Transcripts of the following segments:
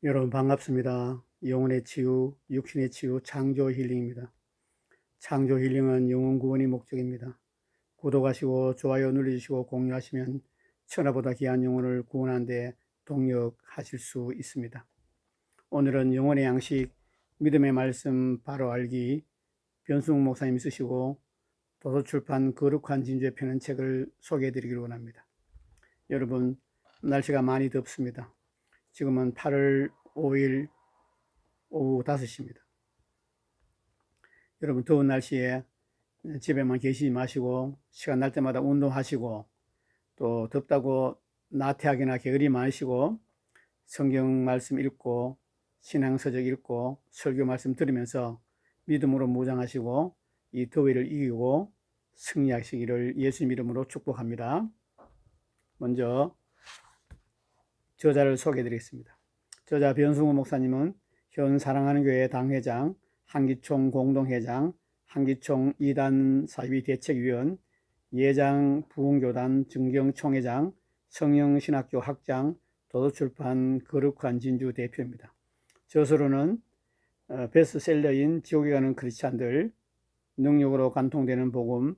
여러분 반갑습니다. 영혼의 치유, 육신의 치유, 창조 힐링입니다. 창조 힐링은 영혼 구원이 목적입니다. 구독하시고 좋아요 눌러주시고 공유하시면 천하보다 귀한 영혼을 구원하는 데 동력하실 수 있습니다. 오늘은 영혼의 양식, 믿음의 말씀 바로 알기, 변승욱 목사님이 쓰시고 도서출판 거룩한 진주에 펴는 책을 소개해 드리기를 원합니다. 여러분, 날씨가 많이 덥습니다. 지금은 8월 5일 오후 5시입니다. 여러분, 더운 날씨에 집에만 계시지 마시고 시간 날 때마다 운동하시고, 또 덥다고 나태하거나 게으리 마시고 성경 말씀 읽고 신앙서적 읽고 설교 말씀 들으면서 믿음으로 무장하시고 이 더위를 이기고 승리하시기를 예수님 이름으로 축복합니다. 먼저 저자를 소개해 드리겠습니다. 저자 변승우 목사님은 현 사랑하는 교회 당회장, 한기총 공동회장, 한기총 2단 사이비 대책위원, 예장 부흥교단 증경총회장, 성영신학교 학장, 도서출판 거룩한 진주 대표입니다. 저서로는 베스트셀러인 지옥에 가는 크리스찬들, 능력으로 간통되는 복음,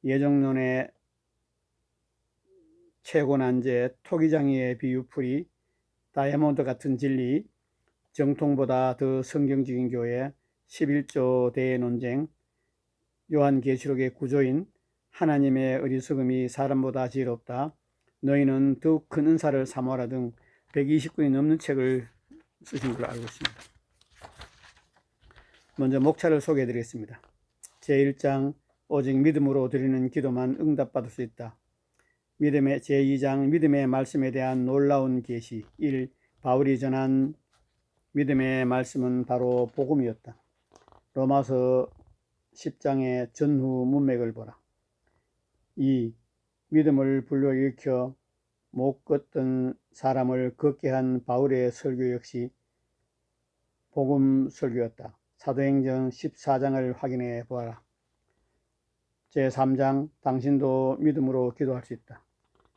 예정론의 최고난제, 토기장이의 비유풀이, 다이아몬드 같은 진리, 정통보다 더 성경적인 교회, 11조 대논쟁, 요한계시록의 구조인 하나님의 어리석음이 사람보다 지혜롭다, 너희는 더욱 큰 은사를 사모하라 등 120권이 넘는 책을 쓰신 걸로 알고 있습니다. 먼저 목차를 소개해 드리겠습니다. 제1장 오직 믿음으로 드리는 기도만 응답받을 수 있다. 믿음의 제2장 믿음의 말씀에 대한 놀라운 계시. 1. 바울이 전한 믿음의 말씀은 바로 복음이었다. 로마서 10장의 전후 문맥을 보라. 2. 믿음을 불러일으켜 못 걷던 사람을 걷게 한 바울의 설교 역시 복음 설교였다. 사도행전 14장을 확인해 보아라. 제3장 당신도 믿음으로 기도할 수 있다.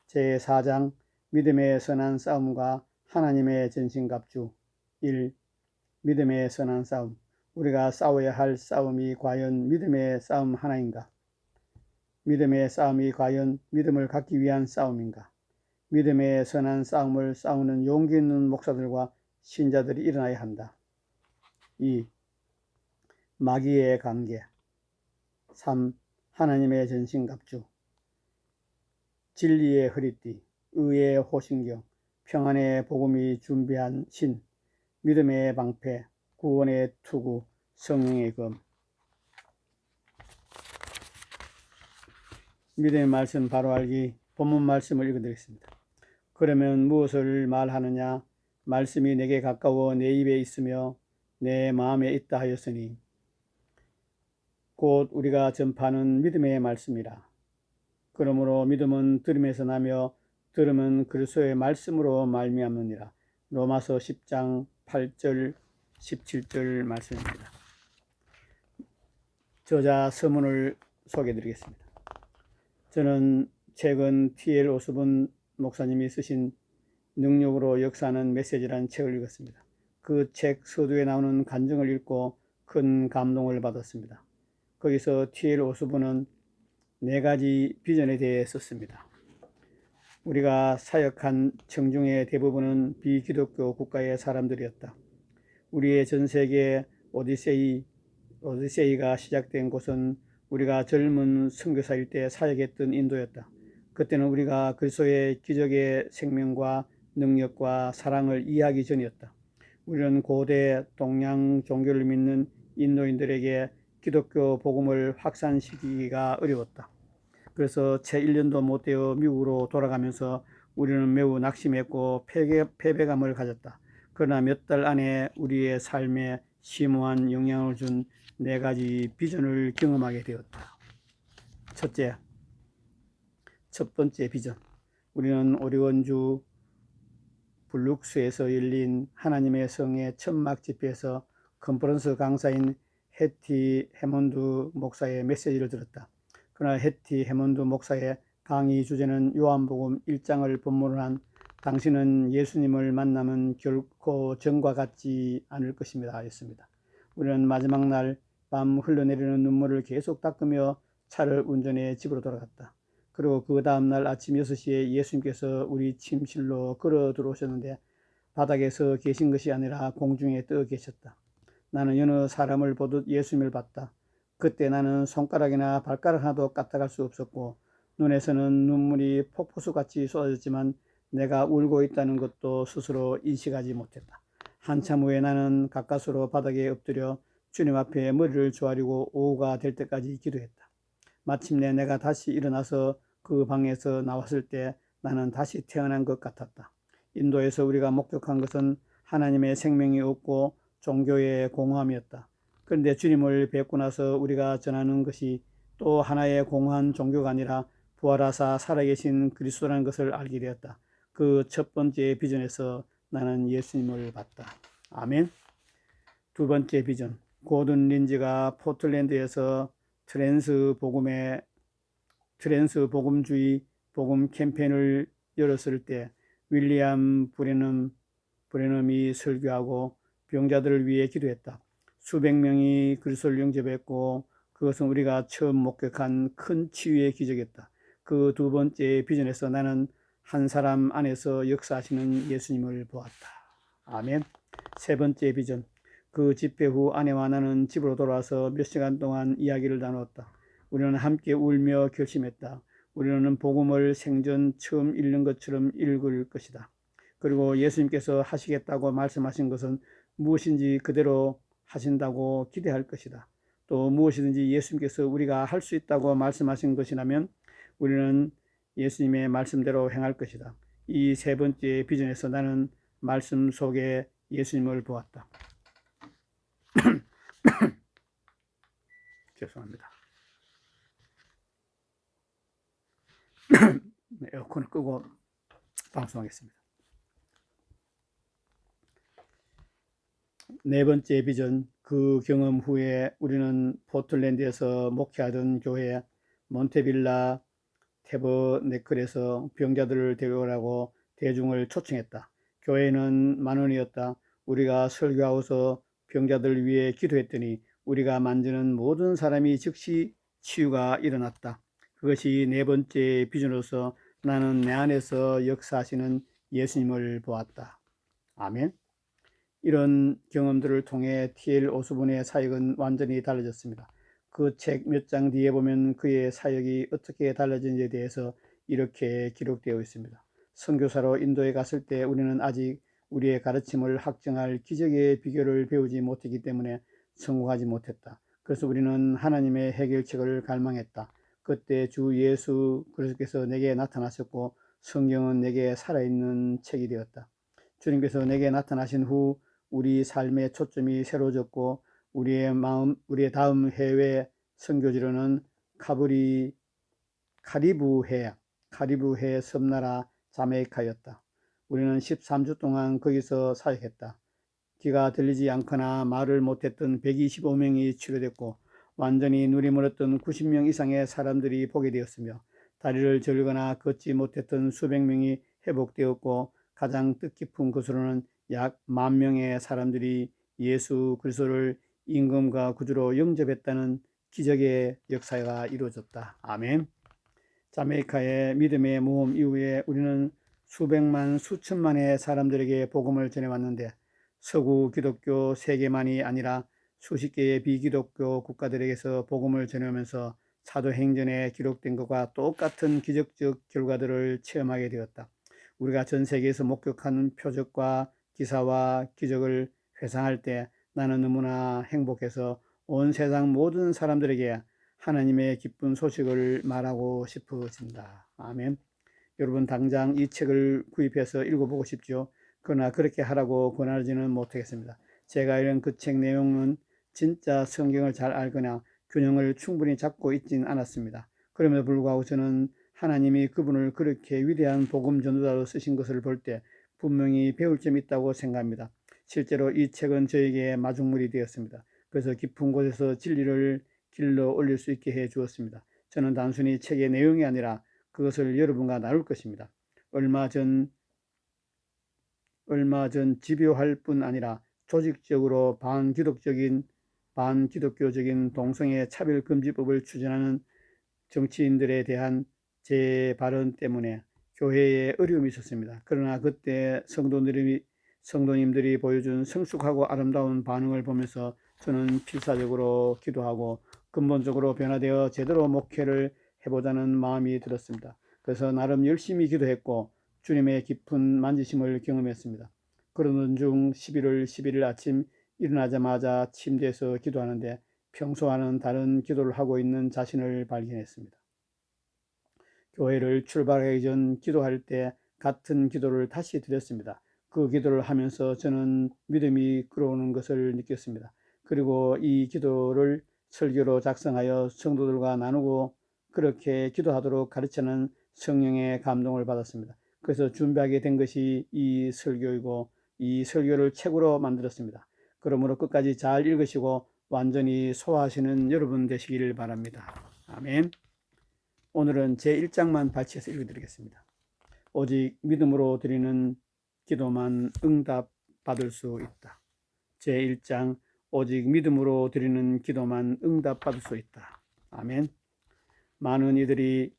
제4장 믿음의 선한 싸움과 하나님의 전신갑주. 1. 믿음의 선한 싸움. 우리가 싸워야 할 싸움이 과연 믿음의 싸움 하나인가? 믿음의 싸움이 과연 믿음을 갖기 위한 싸움인가? 믿음의 선한 싸움을 싸우는 용기 있는 목사들과 신자들이 일어나야 한다. 2. 마귀의 관계. 3. 하나님의 전신갑주. 진리의 허리띠, 의의 호신경, 평안의 복음이 준비한 신, 믿음의 방패, 구원의 투구, 성령의 검. 믿음의 말씀 바로 알기, 본문 말씀을 읽어드리겠습니다. 그러면 무엇을 말하느냐? 말씀이 내게 가까워 내 입에 있으며 내 마음에 있다 하였으니 곧 우리가 전파하는 믿음의 말씀이라. 그러므로 믿음은 들음에서 나며 들음은 그리스도의 말씀으로 말미암느니라. 로마서 10장 8절 17절 말씀입니다. 저자 서문을 소개해 드리겠습니다. 저는 최근 T.L. 오스본 목사님이 쓰신 능력으로 역사하는 메시지라는 책을 읽었습니다. 그 책 서두에 나오는 간증을 읽고 큰 감동을 받았습니다. 거기서 T.L. 오스본은 4가지 비전에 대해 썼습니다. 우리가 사역한 청중의 대부분은 비기독교 국가의 사람들이었다. 우리의 전 세계 오디세이가 시작된 곳은 우리가 젊은 선교사일 때 사역했던 인도였다. 그때는 우리가 그리스도의 기적의 생명과 능력과 사랑을 이해하기 전이었다. 우리는 고대 동양 종교를 믿는 인도인들에게 기독교 복음을 확산시키기가 어려웠다. 그래서 채 1년도 못 되어 미국으로 돌아가면서 우리는 매우 낙심했고 패배감을 가졌다. 그러나 몇 달 안에 우리의 삶에 심오한 영향을 준 4가지 비전을 경험하게 되었다. 첫 번째 비전. 우리는 오리건주 블룩스에서 열린 하나님의 성의 천막 집회에서 컨퍼런스 강사인 해티 해몬드 목사의 메시지를 들었다. 그러나 해티 해몬드 목사의 강의 주제는 요한복음 1장을 본문으로 한 당신은 예수님을 만나면 결코 전과 같지 않을 것입니다 하였습니다. 우리는 마지막 날 밤 흘러내리는 눈물을 계속 닦으며 차를 운전해 집으로 돌아갔다. 그리고 그 다음날 아침 6시에 예수님께서 우리 침실로 걸어 들어오셨는데 바닥에서 계신 것이 아니라 공중에 떠 계셨다. 나는 여느 사람을 보듯 예수님을 봤다. 그때 나는 손가락이나 발가락 하나도 까딱할 수 없었고 눈에서는 눈물이 폭포수같이 쏟아졌지만 내가 울고 있다는 것도 스스로 인식하지 못했다. 한참 후에 나는 가까스로 바닥에 엎드려 주님 앞에 머리를 조아리고 오후가 될 때까지 기도했다. 마침내 내가 다시 일어나서 그 방에서 나왔을 때 나는 다시 태어난 것 같았다. 인도에서 우리가 목격한 것은 하나님의 생명이 없고 종교의 공허함이었다. 그런데 주님을 뵙고 나서 우리가 전하는 것이 또 하나의 공허한 종교가 아니라 부활하사 살아계신 그리스도라는 것을 알게 되었다. 그 첫 번째 비전에서 나는 예수님을 봤다. 아멘. 두 번째 비전. 고든 린지가 포틀랜드에서 트랜스 복음주의 복음 캠페인을 열었을 때 윌리엄 브레넘이 설교하고 병자들을 위해 기도했다. 수백 명이 그리스도를 영접했고 그것은 우리가 처음 목격한 큰 치유의 기적이었다. 그 두 번째 비전에서 나는 한 사람 안에서 역사하시는 예수님을 보았다. 아멘. 세 번째 비전. 그 집회 후 아내와 나는 집으로 돌아와서 몇 시간 동안 이야기를 나누었다. 우리는 함께 울며 결심했다. 우리는 복음을 생전 처음 읽는 것처럼 읽을 것이다. 그리고 예수님께서 하시겠다고 말씀하신 것은 무엇인지 그대로 하신다고 기대할 것이다. 또 무엇이든지 예수님께서 우리가 할 수 있다고 말씀하신 것이라면 우리는 예수님의 말씀대로 행할 것이다. 이 세 번째 비전에서 나는 말씀 속에 예수님을 보았다. 죄송합니다. 에어컨을 끄고 방송하겠습니다. 네 번째 비전. 그 경험 후에 우리는 포틀랜드에서 목회하던 교회 몬테빌라 태버네클에서 병자들을 데려오라고 대중을 초청했다. 교회는 10,000원이었다. 우리가 설교하고서 병자들을 위해 기도했더니 우리가 만지는 모든 사람이 즉시 치유가 일어났다. 그것이 네 번째 비전으로서 나는 내 안에서 역사하시는 예수님을 보았다. 아멘. 이런 경험들을 통해 T.L. 오스본의 사역은 완전히 달라졌습니다. 그 책 몇 장 뒤에 보면 그의 사역이 어떻게 달라진지에 대해서 이렇게 기록되어 있습니다. 선교사로 인도에 갔을 때 우리는 아직 우리의 가르침을 확증할 기적의 비결을 배우지 못했기 때문에 성공하지 못했다. 그래서 우리는 하나님의 해결책을 갈망했다. 그때 주 예수 그리스도께서 내게 나타나셨고 성경은 내게 살아있는 책이 되었다. 주님께서 내게 나타나신 후 우리 삶의 초점이 새로워졌고 우리의 다음 해외 선교지로는 카리브해 섬나라 자메이카였다. 우리는 13주 동안 거기서 사역했다. 귀가 들리지 않거나 말을 못했던 125명이 치료됐고 완전히 눈이 멀었던 90명 이상의 사람들이 보게 되었으며 다리를 절거나 걷지 못했던 수백 명이 회복되었고 가장 뜻깊은 것으로는 약 10,000명의 사람들이 예수 그리스도를 임금과 구주로 영접했다는 기적의 역사가 이루어졌다. 아멘. 자메이카의 믿음의 모험 이후에 우리는 수백만 수천만의 사람들에게 복음을 전해왔는데 서구 기독교 세계만이 아니라 수십 개의 비기독교 국가들에게서 복음을 전하면서 사도행전에 기록된 것과 똑같은 기적적 결과들을 체험하게 되었다. 우리가 전 세계에서 목격한 표적과 기사와 기적을 회상할 때 나는 너무나 행복해서 온 세상 모든 사람들에게 하나님의 기쁜 소식을 말하고 싶어진다. 아멘. 여러분 당장 이 책을 구입해서 읽어보고 싶죠. 그러나 그렇게 하라고 권하지는 못하겠습니다. 제가 읽은 그 책 내용은 진짜 성경을 잘 알거나 균형을 충분히 잡고 있진 않았습니다. 그럼에도 불구하고 저는 하나님이 그분을 그렇게 위대한 복음 전도자로 쓰신 것을 볼 때 분명히 배울 점이 있다고 생각합니다. 실제로 이 책은 저에게 마중물이 되었습니다. 그래서 깊은 곳에서 진리를 길러 올릴 수 있게 해 주었습니다. 저는 단순히 책의 내용이 아니라 그것을 여러분과 나눌 것입니다. 얼마 전 얼마 전 집요할 뿐 아니라 조직적으로 반기독교적인 동성애 차별금지법을 추진하는 정치인들에 대한 제 발언 때문에 교회에 어려움이 있었습니다. 그러나 그때 성도님들이 보여준 성숙하고 아름다운 반응을 보면서 저는 필사적으로 기도하고 근본적으로 변화되어 제대로 목회를 해보자는 마음이 들었습니다. 그래서 나름 열심히 기도했고 주님의 깊은 만지심을 경험했습니다. 그러던 중 11월 11일 아침 일어나자마자 침대에서 기도하는데 평소와는 다른 기도를 하고 있는 자신을 발견했습니다. 교회를 출발하기 전 기도할 때 같은 기도를 다시 드렸습니다. 그 기도를 하면서 저는 믿음이 끌어오는 것을 느꼈습니다. 그리고 이 기도를 설교로 작성하여 성도들과 나누고 그렇게 기도하도록 가르치는 성령의 감동을 받았습니다. 그래서 준비하게 된 것이 이 설교이고 이 설교를 책으로 만들었습니다. 그러므로 끝까지 잘 읽으시고 완전히 소화하시는 여러분 되시기를 바랍니다. 아멘. 오늘은 제1장만 발췌해서 읽어드리겠습니다. 오직 믿음으로 드리는 기도만 응답받을 수 있다. 제1장 오직 믿음으로 드리는 기도만 응답받을 수 있다. 아멘. 많은 이들이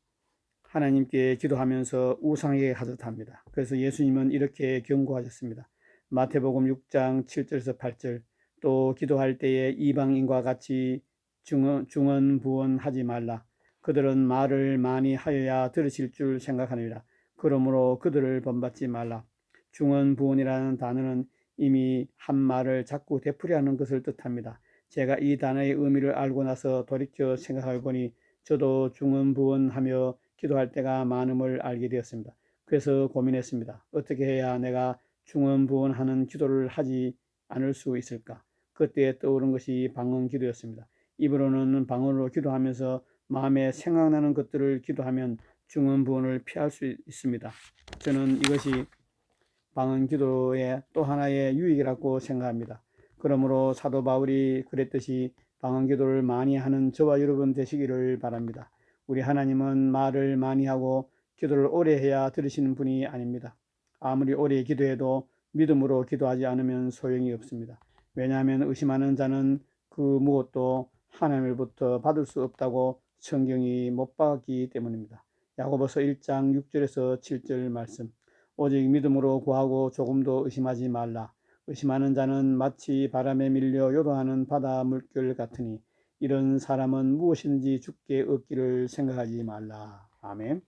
하나님께 기도하면서 우상에게 하듯 합니다. 그래서 예수님은 이렇게 경고하셨습니다. 마태복음 6장 7절에서 8절 또 기도할 때에 이방인과 같이 중언부언하지 말라. 그들은 말을 많이 하여야 들으실 줄 생각하느니라. 그러므로 그들을 본받지 말라. 중언부언이라는 단어는 이미 한 말을 자꾸 되풀이하는 것을 뜻합니다. 제가 이 단어의 의미를 알고 나서 돌이켜 생각해 보니 저도 중언부언하며 기도할 때가 많음을 알게 되었습니다. 그래서 고민했습니다. 어떻게 해야 내가 중언부언하는 기도를 하지 않을 수 있을까? 그때 떠오른 것이 방언 기도였습니다. 입으로는 방언으로 기도하면서 마음에 생각나는 것들을 기도하면 중언부언을 피할 수 있습니다. 저는 이것이 방언 기도의 또 하나의 유익이라고 생각합니다. 그러므로 사도 바울이 그랬듯이 방언 기도를 많이 하는 저와 여러분 되시기를 바랍니다. 우리 하나님은 말을 많이 하고 기도를 오래 해야 들으시는 분이 아닙니다. 아무리 오래 기도해도 믿음으로 기도하지 않으면 소용이 없습니다. 왜냐하면 의심하는 자는 그 무엇도 하나님으로부터 받을 수 없다고 성경이 못 박기 때문입니다. 야고보서 1장 6절에서 7절 말씀. 오직 믿음으로 구하고 조금도 의심하지 말라. 의심하는 자는 마치 바람에 밀려 요동하는 바다 물결 같으니 이런 사람은 무엇이든지 죽게 얻기를 생각하지 말라. 아멘.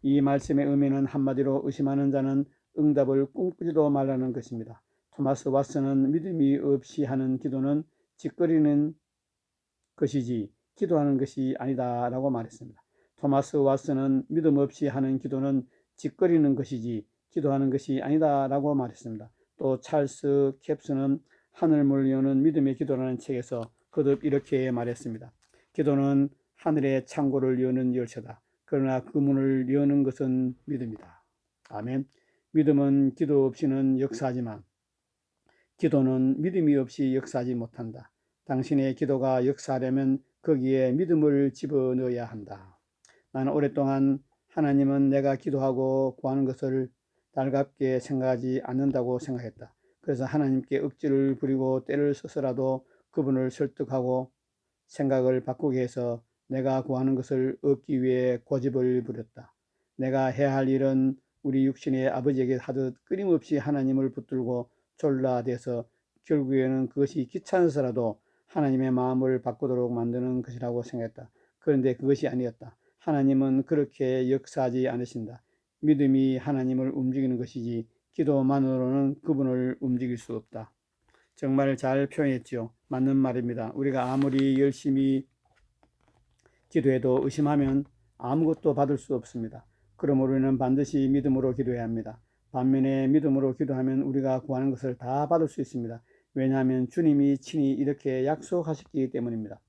이 말씀의 의미는 한마디로 의심하는 자는 응답을 꿈꾸지도 말라는 것입니다. 토마스 왓슨은 믿음이 없이 하는 기도는 짓거리는 것이지 기도하는 것이 아니다 라고 말했습니다. 토마스 왓슨은 믿음 없이 하는 기도는 짓거리는 것이지 기도하는 것이 아니다 라고 말했습니다. 또 찰스 캡스는 하늘문을 여는 믿음의 기도라는 책에서 거듭 이렇게 말했습니다. 기도는 하늘의 창고를 여는 열쇠다. 그러나 그 문을 여는 것은 믿음이다. 아멘. 믿음은 기도 없이는 역사하지만 기도는 믿음이 없이 역사하지 못한다. 당신의 기도가 역사하려면 거기에 믿음을 집어넣어야 한다. 나는 오랫동안 하나님은 내가 기도하고 구하는 것을 달갑게 생각하지 않는다고 생각했다. 그래서 하나님께 억지를 부리고 때를 써서라도 그분을 설득하고 생각을 바꾸게 해서 내가 구하는 것을 얻기 위해 고집을 부렸다. 내가 해야 할 일은 우리 육신의 아버지에게 하듯 끊임없이 하나님을 붙들고 졸라대서 결국에는 그것이 귀찮아서라도 하나님의 마음을 바꾸도록 만드는 것이라고 생각했다. 그런데 그것이 아니었다. 하나님은 그렇게 역사하지 않으신다. 믿음이 하나님을 움직이는 것이지 기도만으로는 그분을 움직일 수 없다. 정말 잘 표현했지요. 맞는 말입니다. 우리가 아무리 열심히 기도해도 의심하면 아무것도 받을 수 없습니다. 그러므로 우리는 반드시 믿음으로 기도해야 합니다. 반면에 믿음으로 기도하면 우리가 구하는 것을 다 받을 수 있습니다. 왜냐하면 주님이 친히 이렇게 약속하셨기 때문입니다.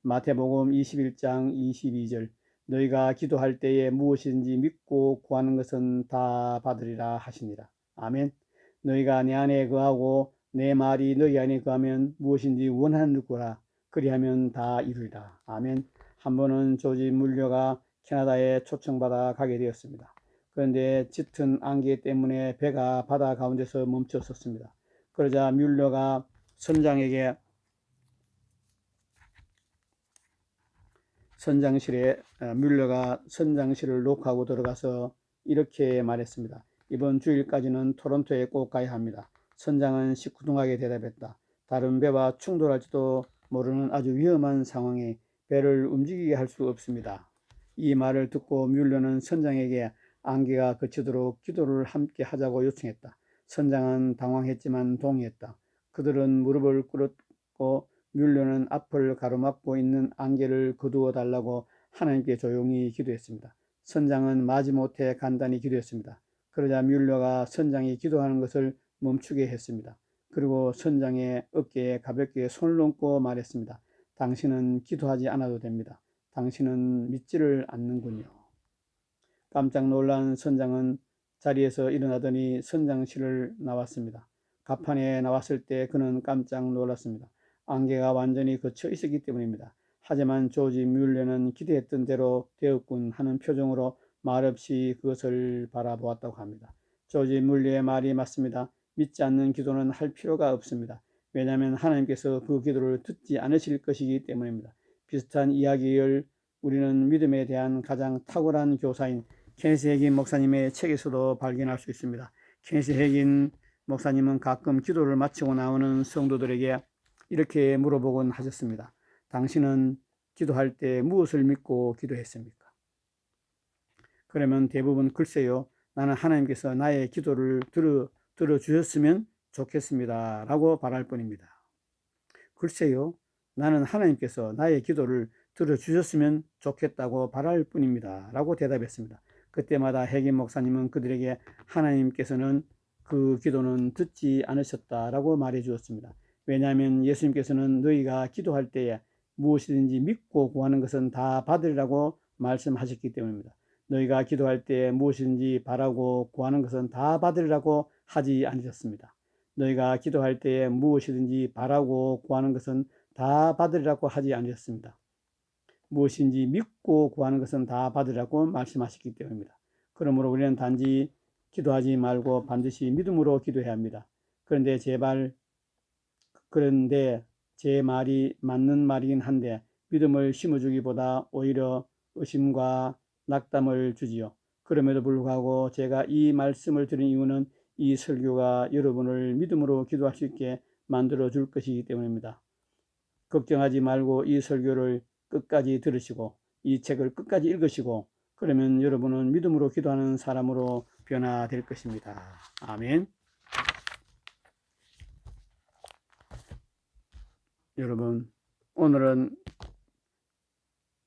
마태복음 21장 22절 너희가 기도할 때에 무엇이든지 믿고 구하는 것은 다 받으리라 하시니라. 아멘. 너희가 내 안에 거하고 내 말이 너희 안에 거하면 무엇인지 원하는 일 구하라. 그리하면 다 이루리라. 아멘. 한 번은 조지 물려가 캐나다에 초청받아 가게 되었습니다. 그런데 짙은 안개 때문에 배가 바다 가운데서 멈췄었습니다. 그러자 뮬러가 선장에게 뮬러가 선장실을 녹화하고 들어가서 이렇게 말했습니다. 이번 주일까지는 토론토에 꼭 가야 합니다. 선장은 시큰둥하게 대답했다. 다른 배와 충돌할지도 모르는 아주 위험한 상황에 배를 움직이게 할 수 없습니다. 이 말을 듣고 뮬러는 선장에게 안개가 그치도록 기도를 함께 하자고 요청했다. 선장은 당황했지만 동의했다. 그들은 무릎을 꿇었고 뮬러는 앞을 가로막고 있는 안개를 거두어 달라고 하나님께 조용히 기도했습니다. 선장은 마지못해 간단히 기도했습니다. 그러자 뮬러가 선장이 기도하는 것을 멈추게 했습니다. 그리고 선장의 어깨에 가볍게 손을 얹고 말했습니다. 당신은 기도하지 않아도 됩니다. 당신은 믿지를 않는군요. 깜짝 놀란 선장은 자리에서 일어나더니 선장실을 나왔습니다. 갑판에 나왔을 때 그는 깜짝 놀랐습니다. 안개가 완전히 걷혀 있었기 때문입니다. 하지만 조지 뮬러는 기대했던 대로 되었군 하는 표정으로 말없이 그것을 바라보았다고 합니다. 조지 뮬러의 말이 맞습니다. 믿지 않는 기도는 할 필요가 없습니다. 왜냐하면 하나님께서 그 기도를 듣지 않으실 것이기 때문입니다. 비슷한 이야기를 우리는 믿음에 대한 가장 탁월한 교사인 케니스 해긴 목사님의 책에서도 발견할 수 있습니다. 케니스 해긴 목사님은 가끔 기도를 마치고 나오는 성도들에게 이렇게 물어보곤 하셨습니다. 당신은 기도할 때 무엇을 믿고 기도했습니까? 그러면 대부분 글쎄요, 나는 하나님께서 나의 기도를 들어주셨으면 좋겠습니다 라고 말할 뿐입니다. 글쎄요, 나는 하나님께서 나의 기도를 들어주셨으면 좋겠다고 바랄 뿐입니다 라고 대답했습니다. 그때마다 해긴 목사님은 그들에게 하나님께서는 그 기도는 듣지 않으셨다라고 말해 주었습니다. 왜냐하면 예수님께서는 너희가 기도할 때에 무엇이든지 믿고 구하는 것은 다 받으리라고 말씀하셨기 때문입니다. 너희가 기도할 때 무엇이든지 바라고 구하는 것은 다 받으리라고 하지 않으셨습니다. 너희가 기도할 때에 무엇이든지 바라고 구하는 것은 다 받으리라고 하지 않으셨습니다. 무엇인지 믿고 구하는 것은 다 받으라고 말씀하셨기 때문입니다. 그러므로 우리는 단지 기도하지 말고 반드시 믿음으로 기도해야 합니다. 그런데 제 말이 맞는 말이긴 한데 믿음을 심어주기보다 오히려 의심과 낙담을 주지요. 그럼에도 불구하고 제가 이 말씀을 드린 이유는 이 설교가 여러분을 믿음으로 기도할 수 있게 만들어 줄 것이기 때문입니다. 걱정하지 말고 이 설교를 끝까지 들으시고 이 책을 끝까지 읽으시고 그러면 여러분은 믿음으로 기도하는 사람으로 변화될 것입니다. 아멘. 여러분, 오늘은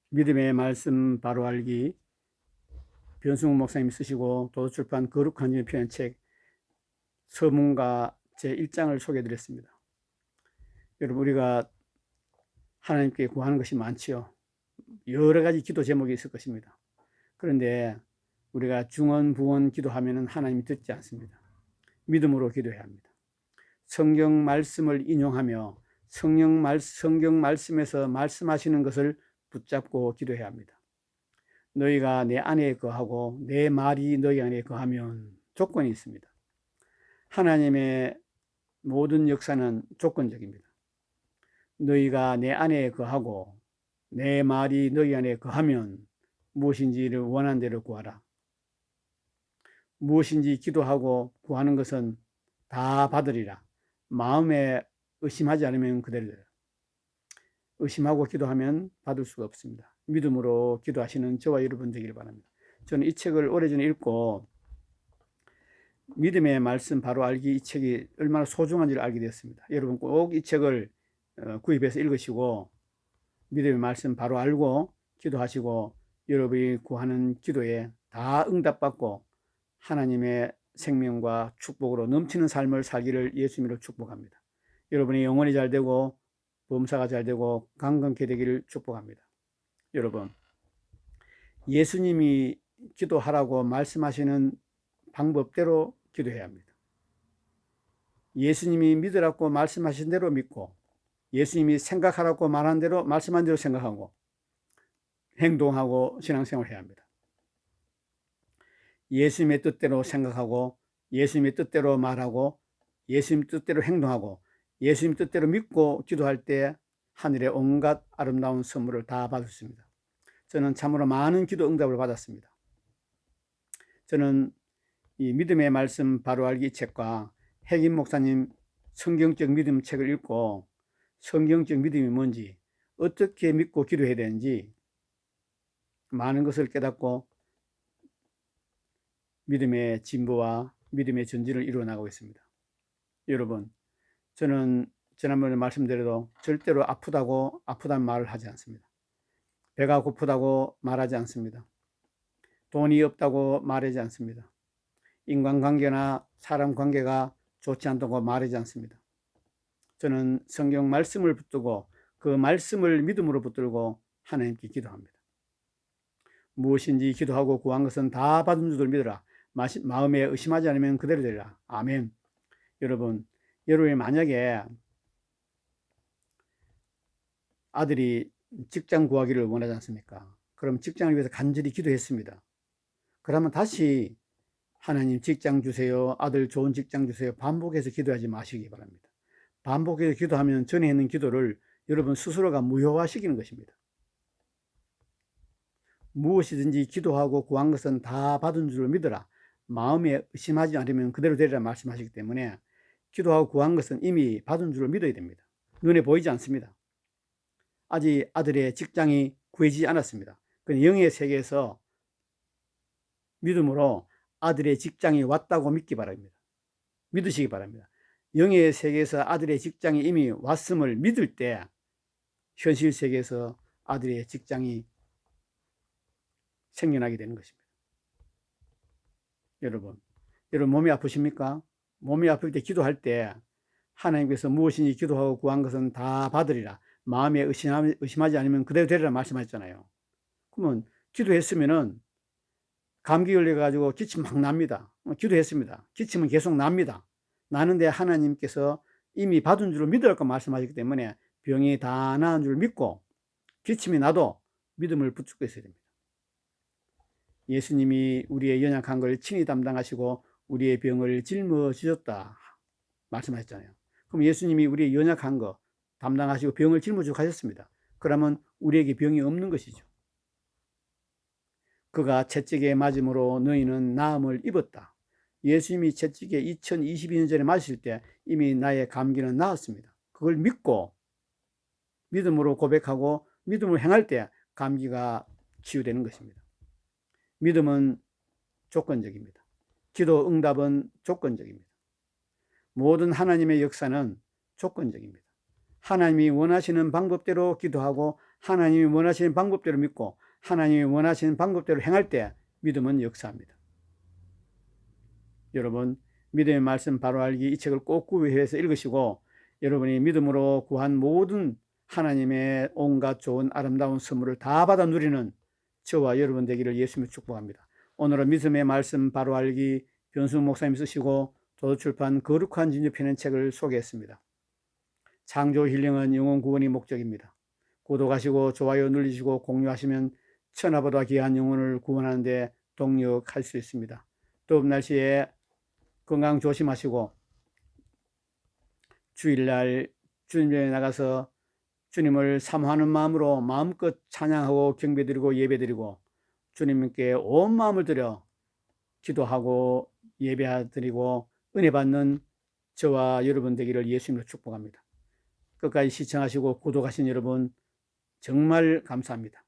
믿음의 말씀 바로 알기 변승훈 목사님이 쓰시고 도서출판 거룩한 영이 표현 책 서문가 제1장을 소개해드렸습니다. 여러분, 우리가 하나님께 구하는 것이 많지요. 여러 가지 기도 제목이 있을 것입니다. 그런데 우리가 중언 부언 기도하면 하나님이 듣지 않습니다. 믿음으로 기도해야 합니다. 성경 말씀을 인용하며 성경 말씀에서 말씀하시는 것을 붙잡고 기도해야 합니다. 너희가 내 안에 거하고 내 말이 너희 안에 거하면 조건이 있습니다. 하나님의 모든 역사는 조건적입니다. 너희가 내 안에 거하고 내 말이 너희 안에 거하면 무엇인지를 원하는 대로 구하라. 무엇인지 기도하고 구하는 것은 다 받으리라. 마음에 의심하지 않으면 그대로예요. 의심하고 기도하면 받을 수가 없습니다. 믿음으로 기도하시는 저와 여러분 되기를 바랍니다. 저는 이 책을 오래전에 읽고 믿음의 말씀 바로 알기 이 책이 얼마나 소중한지를 알게 되었습니다. 여러분 꼭 이 책을 구입해서 읽으시고 믿음의 말씀 바로 알고 기도하시고 여러분이 구하는 기도에 다 응답받고 하나님의 생명과 축복으로 넘치는 삶을 살기를 예수님으로 축복합니다. 여러분이 영혼이 잘 되고 범사가 잘 되고 강건케 되기를 축복합니다. 여러분, 예수님이 기도하라고 말씀하시는 방법대로 기도해야 합니다. 예수님이 믿으라고 말씀하신 대로 믿고 예수님이 생각하라고 말한 대로 말씀한 대로 생각하고 행동하고 신앙생활을 해야 합니다. 예수님의 뜻대로 생각하고 예수님의 뜻대로 말하고 예수님 뜻대로 행동하고 예수님 뜻대로 믿고 기도할 때 하늘의 온갖 아름다운 선물을 다 받았습니다. 저는 참으로 많은 기도 응답을 받았습니다. 저는 이 믿음의 말씀 바로 알기 책과 핵임 목사님 성경적 믿음 책을 읽고 성경적 믿음이 뭔지, 어떻게 믿고 기도해야 되는지 많은 것을 깨닫고 믿음의 진보와 믿음의 전진을 이루어 나가고 있습니다. 여러분, 저는 지난번에 말씀드려도 절대로 아프다는 말을 하지 않습니다. 배가 고프다고 말하지 않습니다. 돈이 없다고 말하지 않습니다. 인간관계나 사람 관계가 좋지 않다고 말하지 않습니다. 저는 성경 말씀을 붙들고 그 말씀을 믿음으로 붙들고 하나님께 기도합니다. 무엇인지 기도하고 구한 것은 다 받은 줄을 믿어라. 마음에 의심하지 않으면 그대로 되리라. 아멘. 여러분이 만약에 아들이 직장 구하기를 원하지 않습니까? 그럼 직장을 위해서 간절히 기도했습니다. 그러면 다시 하나님 직장 주세요, 아들 좋은 직장 주세요, 반복해서 기도하지 마시기 바랍니다. 반복해서 기도하면 전에 했는 기도를 여러분 스스로가 무효화시키는 것입니다. 무엇이든지 기도하고 구한 것은 다 받은 줄을 믿어라. 마음에 의심하지 않으면 그대로 되리라 말씀하시기 때문에 기도하고 구한 것은 이미 받은 줄을 믿어야 됩니다. 눈에 보이지 않습니다. 아직 아들의 직장이 구해지지 않았습니다. 그건 영의 세계에서 믿음으로 아들의 직장이 왔다고 믿기 바랍니다. 믿으시기 바랍니다. 영의 세계에서 아들의 직장이 이미 왔음을 믿을 때 현실 세계에서 아들의 직장이 생겨나게 되는 것입니다. 여러분 몸이 아프십니까? 몸이 아플 때 기도할 때 하나님께서 무엇인지 기도하고 구한 것은 다 받으리라. 마음에 의심하지 않으면 그대로 되리라 말씀하셨잖아요. 그러면 기도했으면은 감기 걸려가지고 기침 막 납니다. 기도했습니다. 기침은 계속 납니다. 나는데 하나님께서 이미 받은 줄을 믿으라고 말씀하셨기 때문에 병이 다 나은 줄 믿고 기침이 나도 믿음을 붙잡고 있어야 됩니다. 예수님이 우리의 연약한 걸 친히 담당하시고 우리의 병을 짊어지셨다 말씀하셨잖아요. 그럼 예수님이 우리의 연약한 거 담당하시고 병을 짊어지고 가셨습니다. 그러면 우리에게 병이 없는 것이죠. 그가 채찍에 맞음으로 너희는 나음을 입었다. 예수님이 채찍에 2022년 전에 맞으실 때 이미 나의 감기는 나았습니다. 그걸 믿고 믿음으로 고백하고 믿음으로 행할 때 감기가 치유되는 것입니다. 믿음은 조건적입니다. 기도 응답은 조건적입니다. 모든 하나님의 역사는 조건적입니다. 하나님이 원하시는 방법대로 기도하고 하나님이 원하시는 방법대로 믿고 하나님이 원하시는 방법대로 행할 때 믿음은 역사합니다. 여러분, 믿음의 말씀 바로 알기 이 책을 꼭 구해서 읽으시고 여러분이 믿음으로 구한 모든 하나님의 온갖 좋은 아름다운 선물을 다 받아 누리는 저와 여러분 되기를 예수님을 축복합니다. 오늘은 믿음의 말씀 바로 알기 변승 목사님 쓰시고 도서출판 거룩한 진주편의 책을 소개했습니다. 창조 힐링은 영혼 구원이 목적입니다. 구독하시고 좋아요 눌리시고 공유하시면 천하보다 귀한 영혼을 구원하는 데 동력할 수 있습니다. 더운 날씨에 건강 조심하시고 주일날 주님께 나가서 주님을 사모하는 마음으로 마음껏 찬양하고 경배드리고 예배드리고 주님께 온 마음을 들여 기도하고 예배드리고 은혜 받는 저와 여러분 되기를 예수님으로 축복합니다. 끝까지 시청하시고 구독하신 여러분 정말 감사합니다.